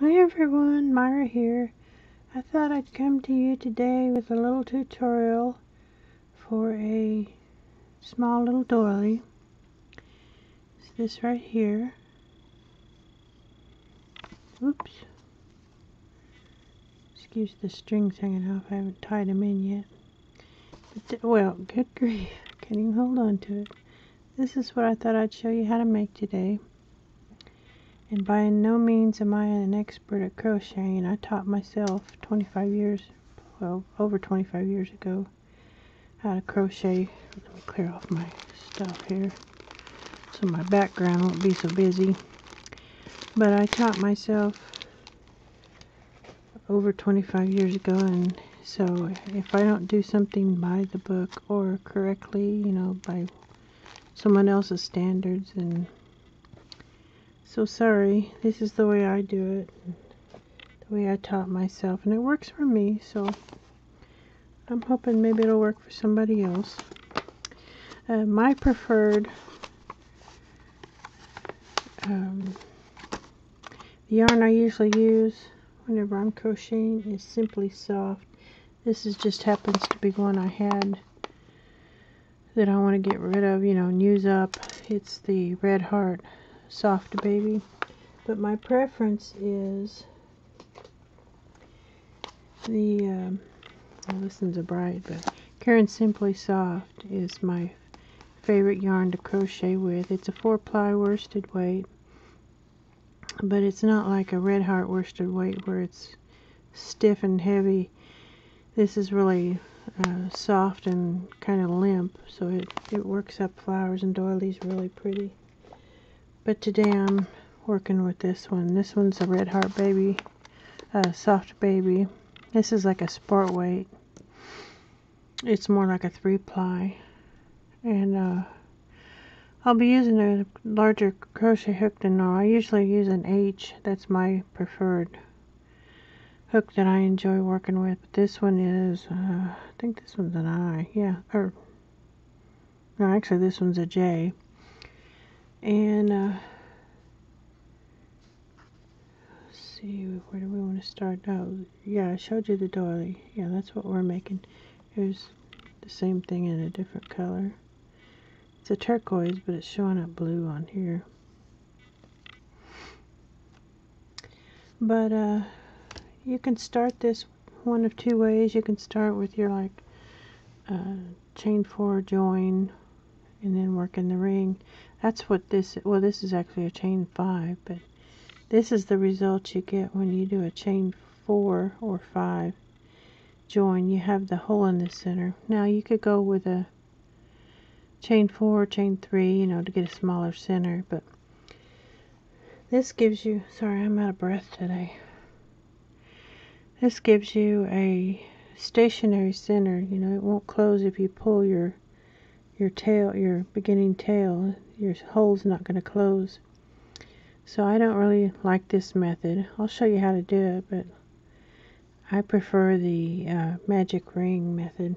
Hi everyone, Myra here. I thought I'd come to you today with a little tutorial for a small little doily. It's this right here. Oops. Excuse the strings hanging off. I haven't tied them in yet. But well, good grief. I can't even hold on to it. This is what I thought I'd show you how to make today. And by no means am I an expert at crocheting. I taught myself 25 years, well, over 25 years ago, how to crochet. Let me clear off my stuff here so my background won't be so busy. But I taught myself over 25 years ago, and so if I don't do something by the book or correctly, you know, by someone else's standards, and so sorry. This is the way I do it, the way I taught myself, and it works for me, so I'm hoping maybe it'll work for somebody else. My preferred the yarn I usually use whenever I'm crocheting is Simply Soft. This is just happens to be one I had that I want to get rid of, you know, and use up. It's the Red Heart Soft Baby. But my preference is the, well, this one's a bright, but Karen Simply Soft is my favorite yarn to crochet with. It's a 4-ply worsted weight, but it's not like a Red Heart worsted weight where it's stiff and heavy. This is really soft and kind of limp, so it works up flowers and doilies really pretty. But today I'm working with this one. This one's a Red Heart Baby, Soft Baby. This is like a sport weight. It's more like a 3-ply, and I'll be using a larger crochet hook than normal. I usually use an H. That's my preferred hook that I enjoy working with. But this one is, I think this one's an I. Yeah, or no, actually this one's a J. And let's see, where do we want to start? Oh, yeah, I showed you the doily. Yeah, that's what we're making. Here's the same thing in a different color. It's a turquoise, but it's showing up blue on here. But you can start this one of two ways. You can start with your like chain 4 join and then work in the ring. That's what this, well, this is actually a chain 5, but this is the result you get when you do a chain 4 or 5 join. You have the hole in the center. Now you could go with a chain 4 or chain 3, you know, to get a smaller center, but this gives you, sorry, I'm out of breath today. This gives you a stationary center. You know, it won't close if you pull your tail, your beginning tail. Your hole's not going to close. So I don't really like this method. I'll show you how to do it, but I prefer the magic ring method.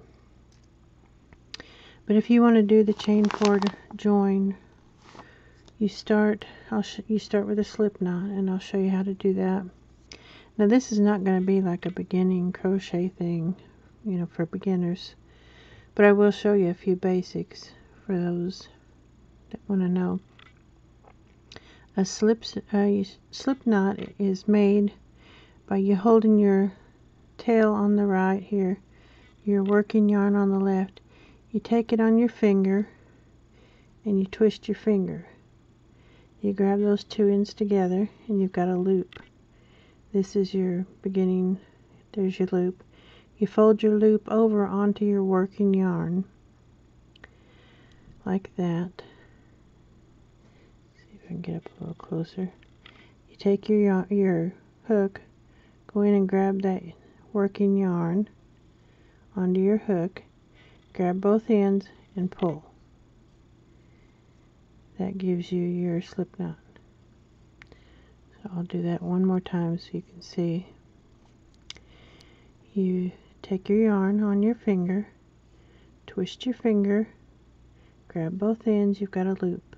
But if you want to do the chain 4 join, you start. You start with a slip knot, and I'll show you how to do that. Now this is not going to be like a beginning crochet thing, you know, for beginners, but I will show you a few basics for those that want to know. A slip knot is made by you holding your tail on the right here, your working yarn on the left. You take it on your finger and you twist your finger. You grab those two ends together and you've got a loop. This is your beginning, there's your loop. You fold your loop over onto your working yarn, like that. See if I can get up a little closer. You take your hook, go in and grab that working yarn onto your hook, grab both ends and pull. That gives you your slip knot. So I'll do that one more time so you can see. You take your yarn on your finger, twist your finger, grab both ends, you've got a loop.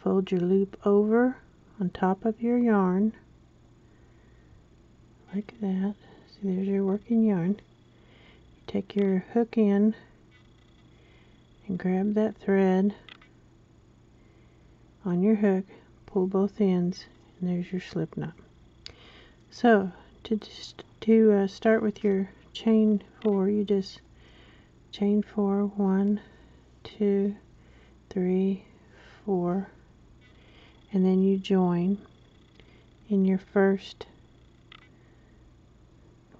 Fold your loop over on top of your yarn, like that. See, there's your working yarn. You take your hook in and grab that thread on your hook, pull both ends, and there's your slip knot. So to start with your chain 4, you just chain 4, 1, 2, 3, 4, and then you join in your first,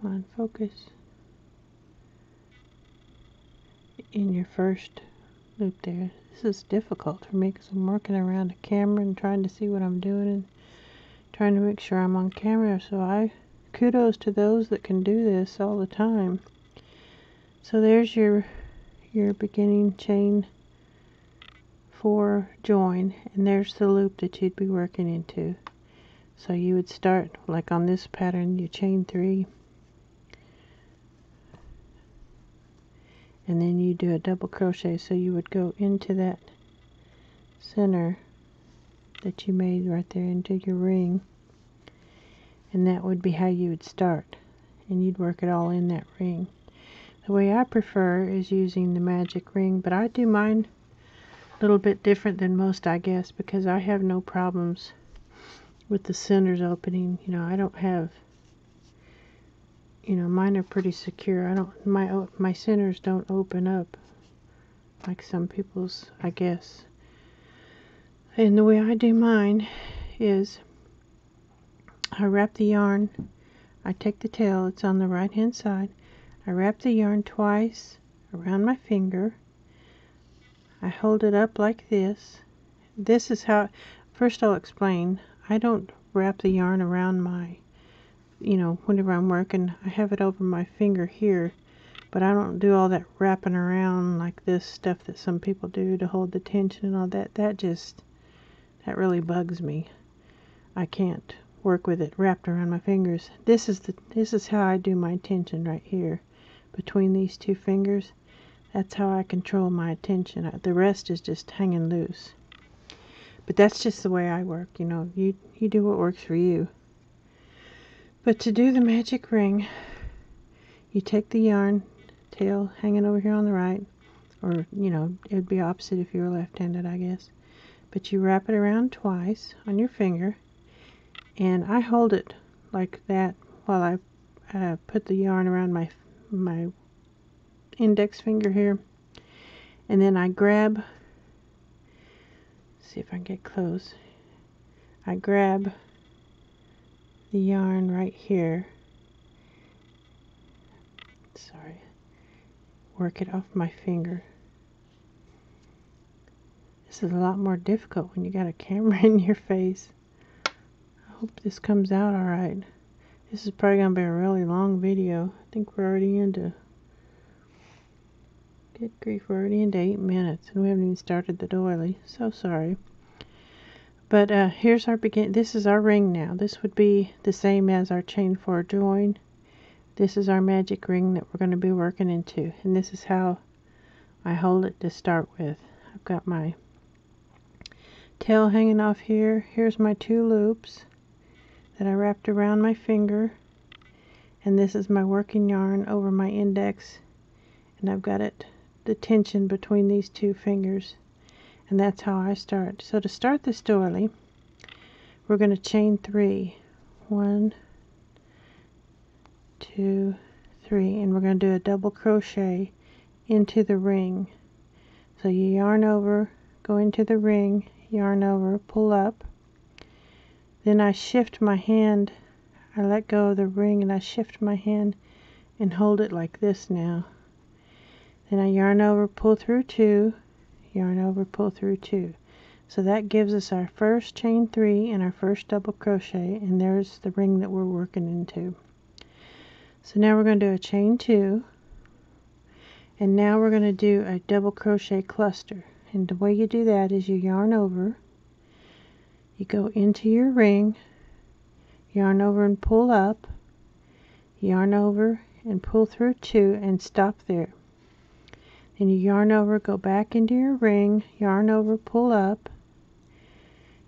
come on, focus, in your first loop there. This is difficult for me because I'm working around a camera and trying to see what I'm doing and trying to make sure I'm on camera. So kudos to those that can do this all the time. So there's your beginning chain 4 join, and there's the loop that you'd be working into. So you would start like on this pattern, you chain 3, and then you do a double crochet. So you would go into that center that you made right there into your ring, and that would be how you would start, and you'd work it all in that ring. The way I prefer is using the magic ring, but I do mine a little bit different than most, I guess, because I have no problems with the centers opening. You know, I don't have, you know, mine are pretty secure. I don't, my centers don't open up like some people's, I guess. And the way I do mine is I wrap the yarn, I take the tail, it's on the right hand side, I wrap the yarn twice around my finger, I hold it up like this. This is how, first I'll explain, I don't wrap the yarn around my, you know, whenever I'm working, I have it over my finger here, but I don't do all that wrapping around like this stuff that some people do to hold the tension and all that. That really bugs me. I can't work with it wrapped around my fingers. This is how I do my tension right here between these two fingers. That's how I control my tension. The rest is just hanging loose. But that's just the way I work, you know. You do what works for you. But to do the magic ring, you take the yarn, tail hanging over here on the right, or, you know, it would be opposite if you were left-handed, I guess. But you wrap it around twice on your finger, and I hold it like that while I put the yarn around my index finger here, and then I grab, see if I can get close, I grab the yarn right here, sorry, work it off my finger. This is a lot more difficult when you got a camera in your face. I hope this comes out alright. This is probably going to be a really long video. I think we're already into, good grief, we're already into 8 minutes and we haven't even started the doily. So sorry. But here's our this is our ring now. This would be the same as our chain 4 join. This is our magic ring that we're going to be working into. And this is how I hold it to start with. I've got my tail hanging off here. Here's my 2 loops that I wrapped around my finger, and this is my working yarn over my index, and I've got the tension between these 2 fingers, and that's how I start. So to start this doily, we're going to chain 3, 1, 2, 3, and we're going to do a double crochet into the ring. So you yarn over, go into the ring, yarn over, pull up, then I shift my hand, I let go of the ring and I shift my hand and hold it like this now. Then I yarn over, pull through 2, yarn over, pull through 2. So that gives us our first chain 3 and our first double crochet, and there's the ring that we're working into. So now we're going to do a chain 2, and now we're going to do a double crochet cluster. And the way you do that is you yarn over, you go into your ring, yarn over and pull up, yarn over and pull through 2 and stop there. Then you yarn over, go back into your ring, yarn over, pull up,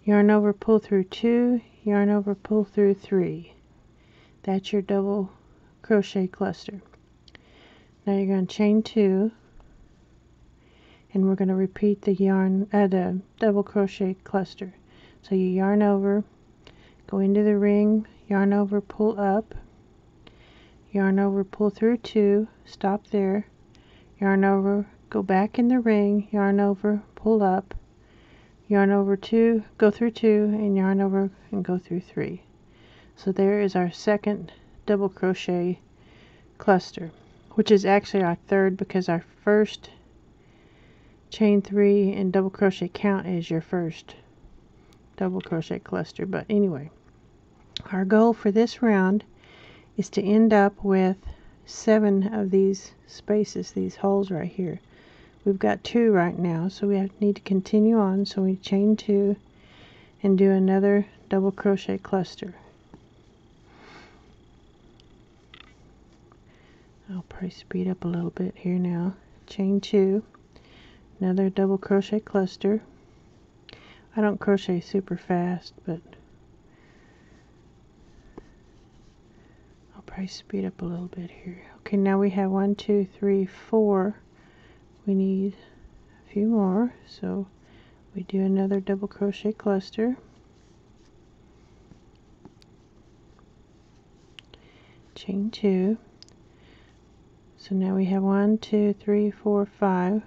yarn over, pull through 2, yarn over, pull through 3. That's your double crochet cluster. Now you're going to chain 2, and we're going to repeat the the double crochet cluster. So you yarn over, go into the ring, yarn over, pull up, yarn over, pull through 2, stop there, yarn over, go back in the ring, yarn over, pull up, yarn over 2, go through 2, and yarn over and go through 3. So there is our second double crochet cluster, which is actually our third, because our first chain 3 and double crochet count as your first double crochet cluster. But anyway, our goal for this round is to end up with 7 of these spaces, these holes right here. We've got 2 right now, so we need to continue on. So we chain 2 and do another double crochet cluster. I'll probably speed up a little bit here now. Chain 2, another double crochet cluster. I don't crochet super fast, but I'll probably speed up a little bit here. Okay, now we have 1, 2, 3, 4. We need a few more, so we do another double crochet cluster. Chain 2. So now we have 1, 2, 3, 4, 5.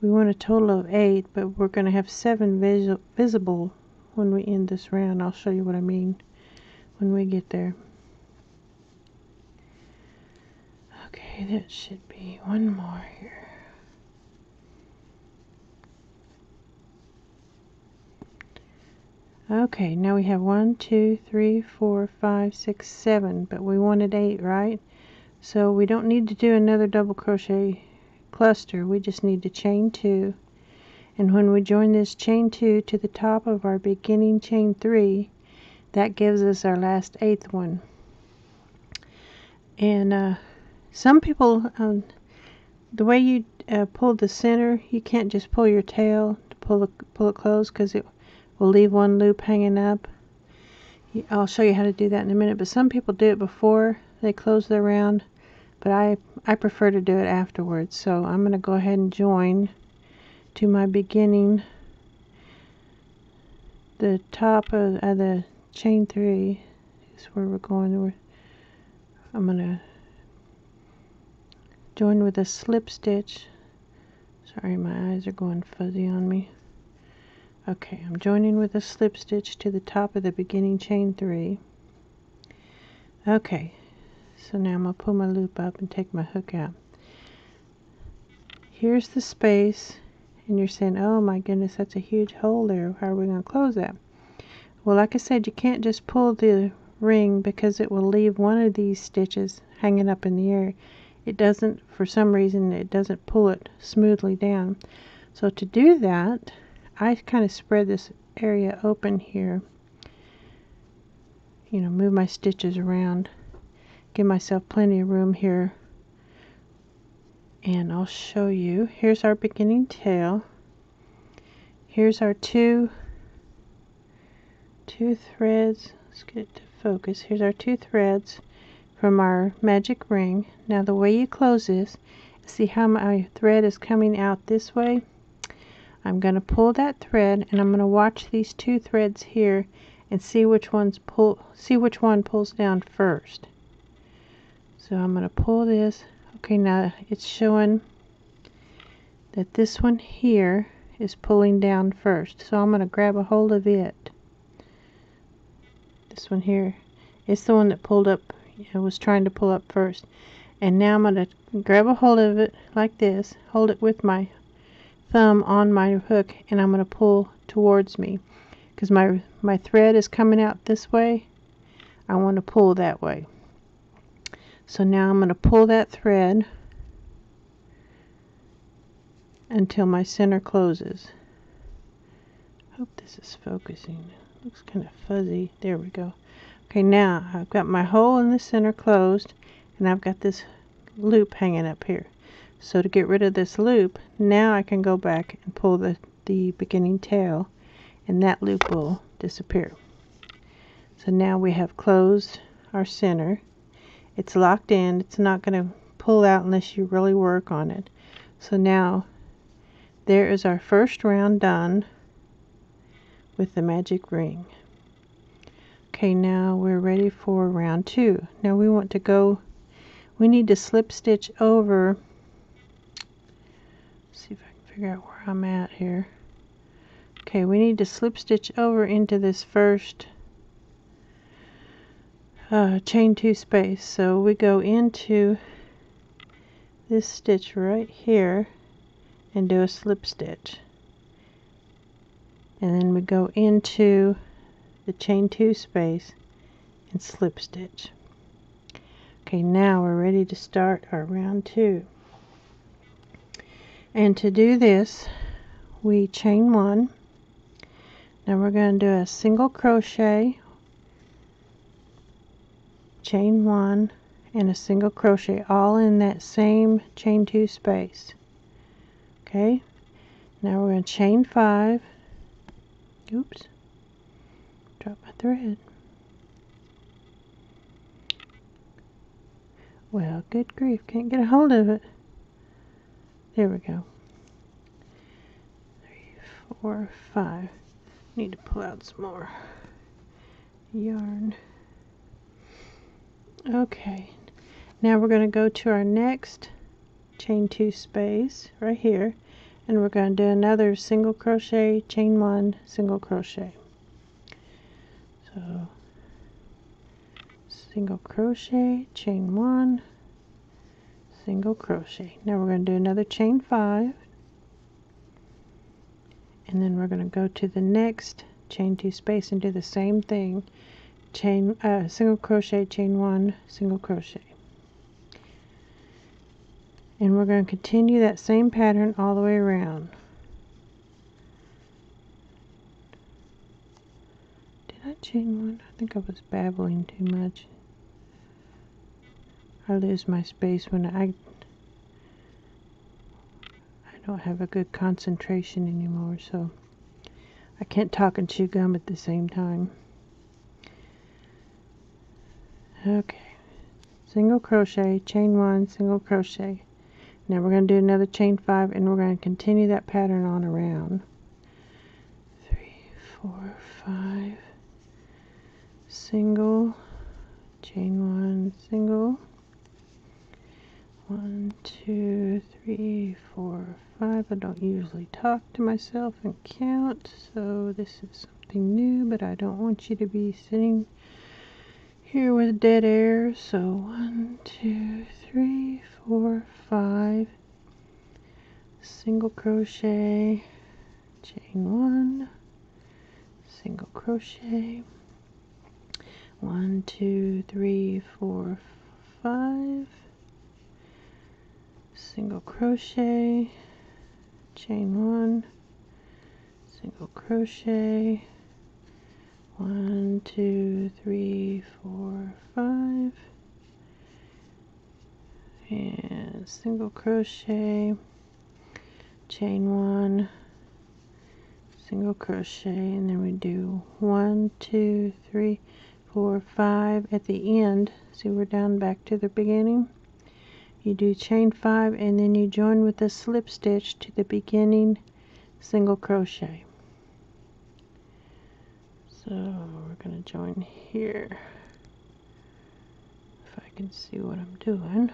We want a total of 8, but we're going to have 7 visible when we end this round. I'll show you what I mean when we get there. Okay, that should be one more here. Okay, now we have 1, 2, 3, 4, 5, 6, 7, but we wanted 8, right? So we don't need to do another double crochet cluster. We just need to chain 2, and when we join this chain 2 to the top of our beginning chain 3, that gives us our last 8th one. And some people, the way you pull the center, you can't just pull your tail to pull it closed, because it will leave one loop hanging up. I'll show you how to do that in a minute, but some people do it before they close their round, but I prefer to do it afterwards. So I'm going to go ahead and join to my beginning, the top of the chain 3 is where we're going. I'm going to join with a slip stitch. Sorry, my eyes are going fuzzy on me. Okay, I'm joining with a slip stitch to the top of the beginning chain 3. Okay, so now I'm going to pull my loop up and take my hook out. Here's the space, and you're saying, oh my goodness, that's a huge hole there. How are we going to close that? Well, like I said, you can't just pull the ring, because it will leave one of these stitches hanging up in the air. It doesn't, for some reason, it doesn't pull it smoothly down. So to do that, I kind of spread this area open here. You know, move my stitches around, give myself plenty of room here. And I'll show you. Here's our beginning tail. Here's our two threads. Let's get it to focus. Here's our 2 threads from our magic ring. Now the way you close this, see how my thread is coming out this way? I'm going to pull that thread, and I'm going to watch these 2 threads here and see which one pulls down first. So I'm going to pull this. Okay, now it's showing that this one here is pulling down first. So I'm going to grab a hold of it. This one here, it's the one that pulled up, was trying to pull up first. And now I'm going to grab a hold of it like this, hold it with my thumb on my hook, and I'm going to pull towards me, because my thread is coming out this way. I want to pull that way. So now I'm going to pull that thread until my center closes. Hope this is focusing. Looks kind of fuzzy. There we go. Okay, now I've got my hole in the center closed, and I've got this loop hanging up here. So to get rid of this loop, now I can go back and pull the beginning tail, and that loop will disappear. So now we have closed our center. It's locked in. It's not going to pull out unless you really work on it. So now there is our first round done with the magic ring. Okay, now we're ready for round 2. Now we want to go, we need to slip stitch over. See if I can figure out where I'm at here. Okay, we need to slip stitch over into this first chain 2 space. So we go into this stitch right here and do a slip stitch, and then we go into the chain 2 space and slip stitch. Okay, now we're ready to start our round 2. And to do this, we chain 1. Now we're going to do a single crochet, chain 1, and a single crochet, all in that same chain 2 space. Okay, now we're going to chain 5. Oops, drop my thread. Well, good grief, can't get a hold of it. There we go. 3, 4, 5. Need to pull out some more yarn. Okay, now we're going to go to our next chain 2 space right here, and we're going to do another single crochet, chain 1, single crochet. So single crochet, chain 1, single crochet. Now we're going to do another chain 5, and then we're going to go to the next chain 2 space and do the same thing. Chain single crochet, chain 1, single crochet. And we're going to continue that same pattern all the way around. Did I chain 1? I think I was babbling too much. I lose my space when I don't have a good concentration anymore, so I can't talk and chew gum at the same time. Okay, single crochet, chain 1, single crochet. Now we're going to do another chain 5, and we're going to continue that pattern on around. 3, 4, 5, single, chain 1, single, 1, 2, 3, 4, 5. I don't usually talk to myself and count, so this is something new, but I don't want you to be sitting here with dead air. So 1, 2, 3, 4, 5, single crochet, chain 1, single crochet, 1, 2, 3, 4, 5, single crochet, chain 1, single crochet, 1, 2, 3, 4, 5, and single crochet, chain 1, single crochet, and then we do 1, 2, 3, 4, 5 at the end. See, we're down back to the beginning. You do chain 5, and then you join with a slip stitch to the beginning single crochet. So we're going to join here, if I can see what I'm doing.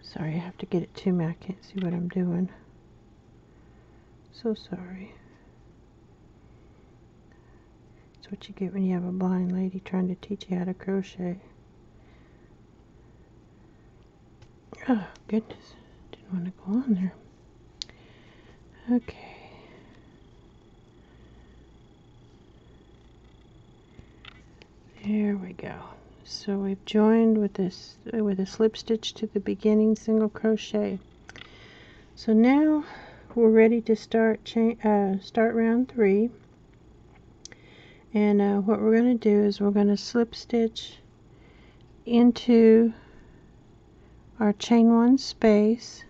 Sorry, I have to get it to me. I can't see what I'm doing. So sorry. That's what you get when you have a blind lady trying to teach you how to crochet. Oh, goodness. Didn't want to go on there. Okay. There we go. So we've joined with this with a slip stitch to the beginning single crochet. So now we're ready to start round 3. And what we're going to do is we're going to slip stitch into our chain 1 space,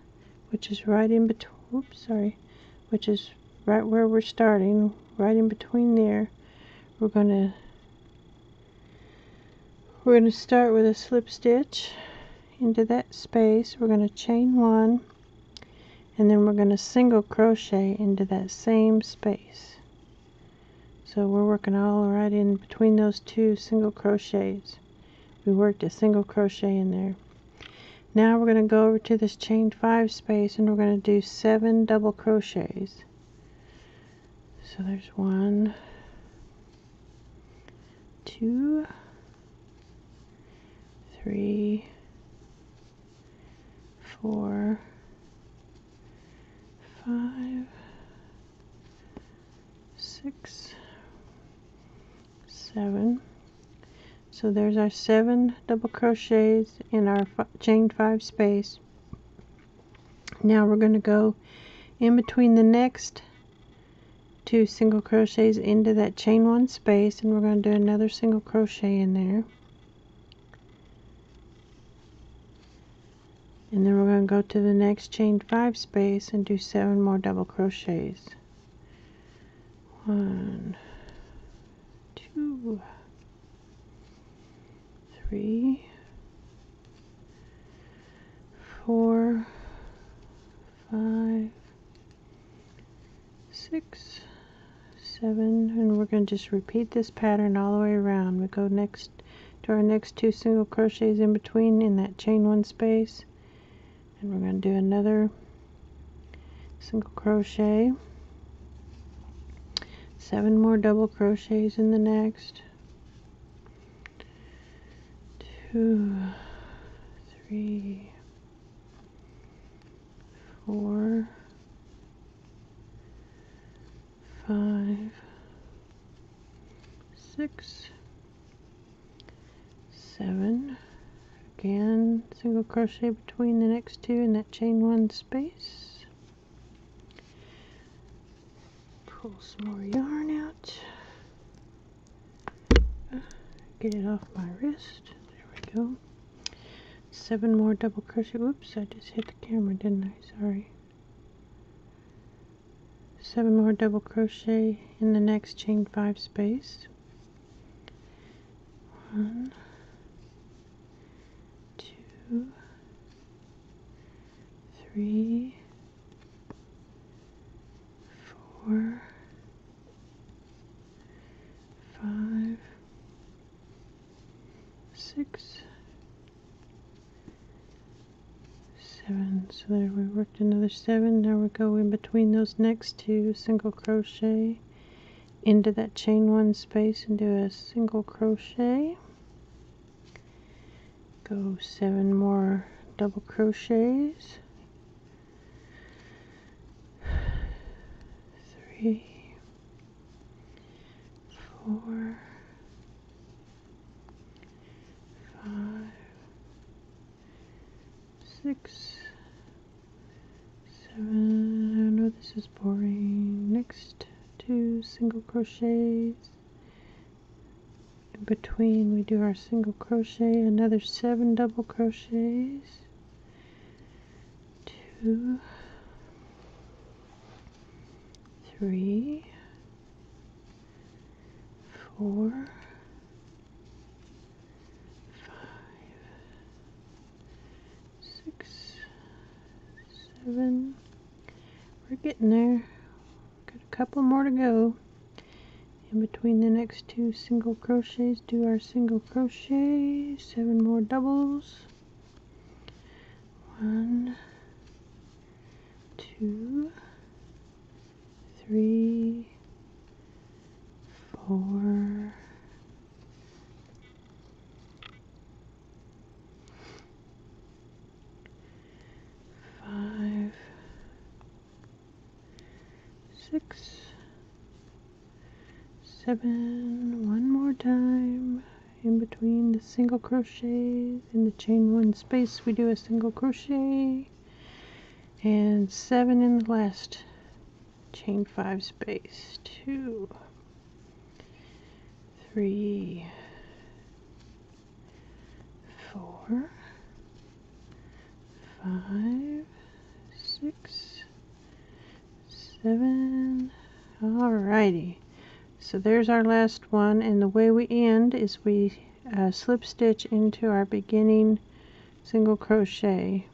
which is right in between. Oops, sorry. which is right where we're starting, right in between there. We're going to start with a slip stitch into that space. We're going to chain one, and then we're going to single crochet into that same space. So we're working all right in between those two single crochets. We worked a single crochet in there. Now we're going to go over to this chain 5 space, and we're going to do 7 double crochets. So there's 1, 2, 3, 4, 5, 6, 7. So there's our 7 double crochets in our chain 5 space. Now we're going to go in between the next 2 single crochets into that chain 1 space, and we're going to do another single crochet in there. And then we're going to go to the next chain 5 space and do 7 more double crochets. 1, 2, 3, 4, 5, 6, 7, and we're going to just repeat this pattern all the way around. We go next to our next 2 single crochets in between in that chain 1 space, and we're going to do another single crochet, 7 more double crochets in the next, 2, 3, 4, 5, 6, 7. Again, single crochet between the next 2 in that chain 1 space. Pull some more yarn out. Get it off my wrist. There we go. 7 more double crochet. Whoops, I just hit the camera, didn't I? Sorry. 7 more double crochet in the next chain 5 space. 1, 2, 3, 4, 5, 6, 7. So there we worked another 7. Now we go in between those next 2 single crochet into that chain 1 space and do a single crochet. Go 7 more double crochets. 3, 4, 5, 6, 7. I know this is boring. Next 2 single crochets. In between we do our single crochet, another 7 double crochets. 2, 3, 4, 5, 6, 7. We're getting there. Got a couple more to go. In between the next 2 single crochets, do our single crochet, 7 more doubles. 1, 2, 3, 4, 5, 6, 7. One more time. In between the single crochets in the chain 1 space, we do a single crochet, and 7 in the last chain 5 space. 2, 3, 4, 5, 6, 7. Alrighty. So there's our last one, and the way we end is we slip stitch into our beginning single crochet.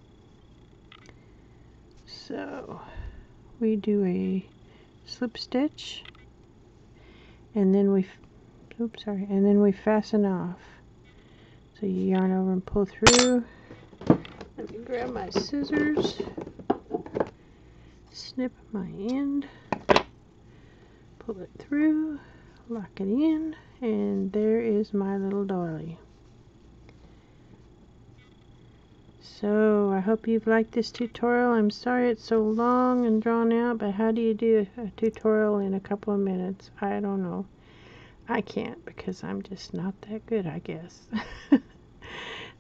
So we do a slip stitch, and then we fasten off. So you yarn over and pull through. Let me grab my scissors, snip my end, pull it through, lock it in, and there is my little doily. So I hope you've liked this tutorial. I'm sorry it's so long and drawn out, but how do you do a tutorial in a couple of minutes? I don't know. I can't, because I'm just not that good, I guess.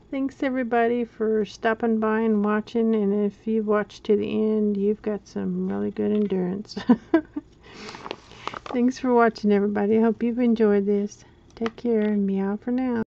Thanks everybody for stopping by and watching, and if you've watched to the end, you've got some really good endurance. Thanks for watching everybody. I hope you've enjoyed this. Take care and meow for now.